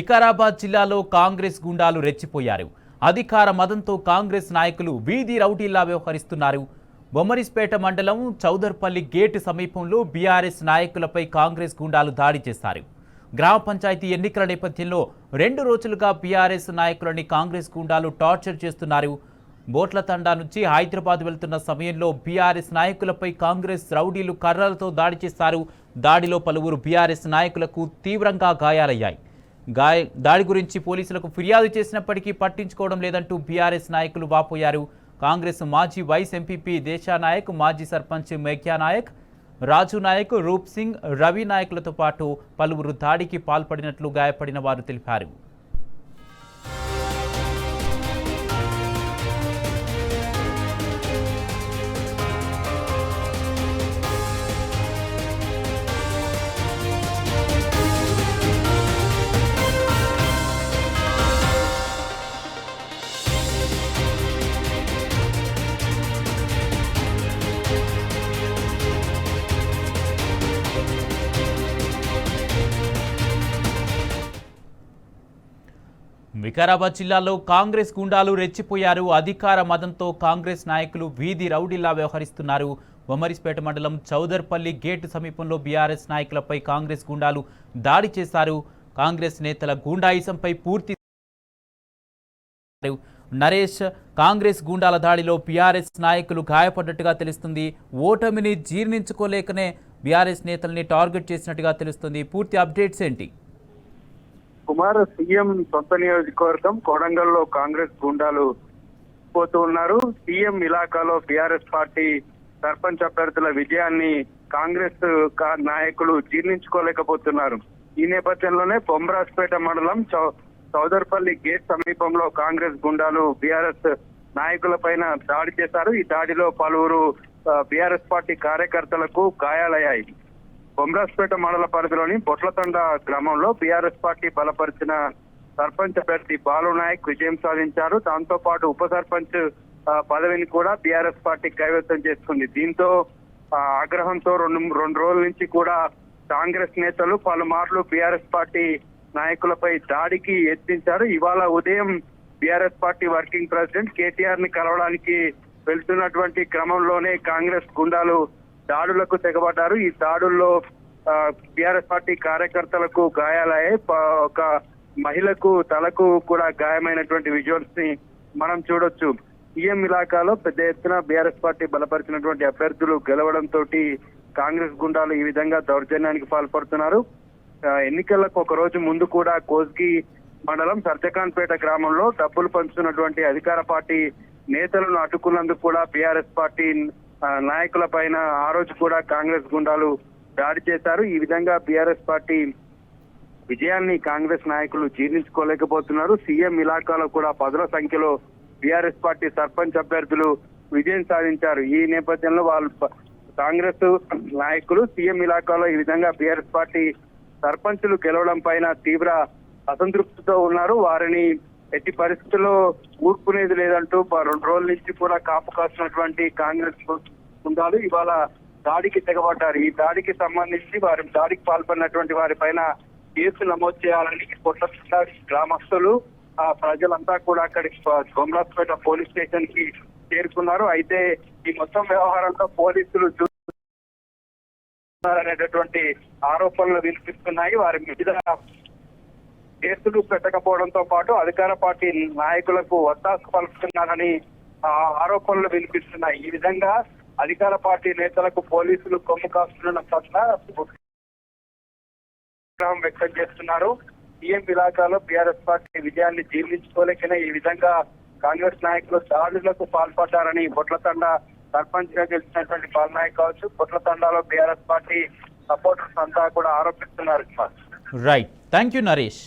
వికారాబాద్ జిల్లాలో కాంగ్రెస్ గుండాలు రెచ్చిపోయారు. అధికార మదంతో కాంగ్రెస్ నాయకులు వీధి రౌడీల్లా వ్యవహరిస్తున్నారు. బొమ్మరిస్పేట మండలం చౌదర్పల్లి గేట్ సమీపంలో బీఆర్ఎస్ నాయకులపై కాంగ్రెస్ గుండాలు దాడి చేశారు. గ్రామ పంచాయతీ ఎన్నికల నేపథ్యంలో 2 రోజులుగా బీఆర్ఎస్ నాయకులని కాంగ్రెస్ గుండాలు టార్చర్ చేస్తున్నారు. బోట్ల తండా నుంచి హైదరాబాద్ వెళ్తున్న సమయంలో బీఆర్ఎస్ నాయకులపై కాంగ్రెస్ రౌడీలు కర్రలతో దాడి చేశారు. దాడిలో పలువురు బీఆర్ఎస్ నాయకులకు తీవ్రంగా గాయాలయ్యాయి. దాడి గురించి పోలీసులకు ఫిర్యాదు చేసినప్పటికీ పట్టించుకోవడం లేదంటూ బీఆర్ఎస్ నాయకులు వాపోయారు. కాంగ్రెస్ మాజీ వైస్ ఎంపీపీ దేశానాయక్, మాజీ సర్పంచ్ మేఘ్యానాయక్, రాజు నాయక్, రూప్ సింగ్, రవి నాయకులతో పాటు పలువురు దాడికి పాల్పడినట్లు గాయపడిన వారు తెలిపారు. వికారాబాద్ జిల్లాలో కాంగ్రెస్ గుండాలు రెచ్చిపోయారు. అధికార మదంతో కాంగ్రెస్ నాయకులు వీధి రౌడీలా వ్యవహరిస్తున్నారు. బొమ్మరిస్పేట మండలం చౌదర్పల్లి గేటు సమీపంలో బీఆర్ఎస్ నాయకులపై కాంగ్రెస్ గుండాలు దాడి చేశారు. కాంగ్రెస్ నేతల గూండాయిజంపై పూర్తి నరేష్, కాంగ్రెస్ గుండాల దాడిలో బీఆర్ఎస్ నాయకులు గాయపడ్డట్టుగా తెలుస్తుంది. ఓటమిని జీర్ణించుకోలేకనే బీఆర్ఎస్ నేతల్ని టార్గెట్ చేసినట్టుగా తెలుస్తుంది. పూర్తి అప్డేట్స్ ఏంటి? కుమార్, సీఎం సొంత నియోజకవర్గం కొడంగల్లో కాంగ్రెస్ గుండాలు పోతూ ఉన్నారు. సీఎం ఇలాకాలో బీఆర్ఎస్ పార్టీ సర్పంచ్ అభ్యర్థుల విజయాన్ని కాంగ్రెస్ నాయకులు జీర్ణించుకోలేకపోతున్నారు. ఈ నేపథ్యంలోనే బొమ్మరాజ్పేట మండలం చౌదర్పల్లి గేట్ సమీపంలో కాంగ్రెస్ గుండాలు బీఆర్ఎస్ నాయకుల పైన దాడి చేశారు. ఈ దాడిలో పలువురు బీఆర్ఎస్ పార్టీ కార్యకర్తలకు గాయాలయ్యాయి. బొమ్మరాజ్పేట మండల పరిధిలోని బొట్లతండ గ్రామంలో బీఆర్ఎస్ పార్టీ బలపరిచిన సర్పంచ్ అభ్యర్థి బాలు నాయక్ విజయం సాధించారు. దాంతో పాటు ఉప సర్పంచ్ పదవిని కూడా బీఆర్ఎస్ పార్టీ కైవసం చేసుకుంది. దీంతో ఆగ్రహంతో రెండు రోజుల నుంచి కూడా కాంగ్రెస్ నేతలు పలుమార్లు బీఆర్ఎస్ పార్టీ నాయకులపై దాడికి యత్నించారు. ఇవాళ ఉదయం BRS party working president KTR ని కలవడానికి వెళ్తున్నటువంటి క్రమంలోనే కాంగ్రెస్ గుండాలు దాడులకు తెగబడ్డారు. ఈ దాడుల్లో బీఆర్ఎస్ పార్టీ కార్యకర్తలకు గాయాలయ్యాయి. ఒక మహిళకు తలకు కూడా గాయమైనటువంటి విజువల్స్ ని మనం చూడొచ్చు. సీఎం ఇలాకాలో పెద్ద ఎత్తున బీఆర్ఎస్ పార్టీ బలపరిచినటువంటి అభ్యర్థులు గెలవడంతో కాంగ్రెస్ గుండాలు ఈ విధంగా దౌర్జన్యానికి పాల్పడుతున్నారు. ఎన్నికలకు ఒక రోజు ముందు కూడా కోస్గి మండలం సర్జకాన్పేట గ్రామంలో డబ్బులు పంచుతున్నటువంటి అధికార పార్టీ నేతలను అడ్డుకున్నందుకు కూడా బీఆర్ఎస్ పార్టీ నాయకుల పైన ఆ రోజు కూడా కాంగ్రెస్ గుండాలు దాడి చేశారు. ఈ విధంగా బీఆర్ఎస్ పార్టీ విజయాన్ని కాంగ్రెస్ నాయకులు జీర్ణించుకోలేకపోతున్నారు. సీఎం ఇలాకాలో కూడా పదుల సంఖ్యలో బీఆర్ఎస్ పార్టీ సర్పంచ్ అభ్యర్థులు విజయం సాధించారు. ఈ నేపథ్యంలో వాళ్ళు కాంగ్రెస్ నాయకులు సీఎం ఇలాకాలో ఈ విధంగా బీఆర్ఎస్ పార్టీ సర్పంచులు గెలవడం పైన తీవ్ర అసంతృప్తితో ఉన్నారు. వారిని ఎట్టి పరిస్థితుల్లో ఊరుకునేది లేదంటూ 2 రోజుల నుంచి కూడా కాపు కాస్తున్నటువంటి కాంగ్రెస్ గుండాలు ఇవాళ దాడికి తెగబడ్డారు. ఈ దాడికి సంబంధించి దాడికి పాల్పడినటువంటి వారి పైన కేసు నమోదు చేయాలని కొట్ల గ్రామస్తులు ప్రజలంతా కూడా అక్కడికి బొమ్మరాజ్పేట పోలీస్ స్టేషన్ కి చేరుకున్నారు. అయితే ఈ మొత్తం వ్యవహారంలో పోలీసులు అనేటటువంటి ఆరోపణలు వినిపిస్తున్నాయి. వారి మీద కేసులు పెట్టకపోవడంతో పాటు అధికార పార్టీ నాయకులకు ఒత్తాసు పలుకుతున్నారని ఆరోపణలు వినిపిస్తున్నాయి. ఈ విధంగా అధికార పార్టీ నేతలకు పోలీసులు కొమ్ము కాస్తున్న పట్ల ఆగ్రహం వ్యక్తం చేస్తున్నారు. సీఎం ఇలాకాలో బీఆర్ఎస్ పార్టీ విజయాన్ని జీర్ణించుకోలేకనే ఈ విధంగా కాంగ్రెస్ నాయకులు దాడులకు పాల్పడ్డారని బొట్లతండ సర్పంచ్ గా గెలిచినటువంటి బాలనాయక్ కావచ్చు, బొట్లతండాలో బీఆర్ఎస్ పార్టీ సపోర్టర్స్ అంతా కూడా ఆరోపిస్తున్నారు. Right, thank you Naresh.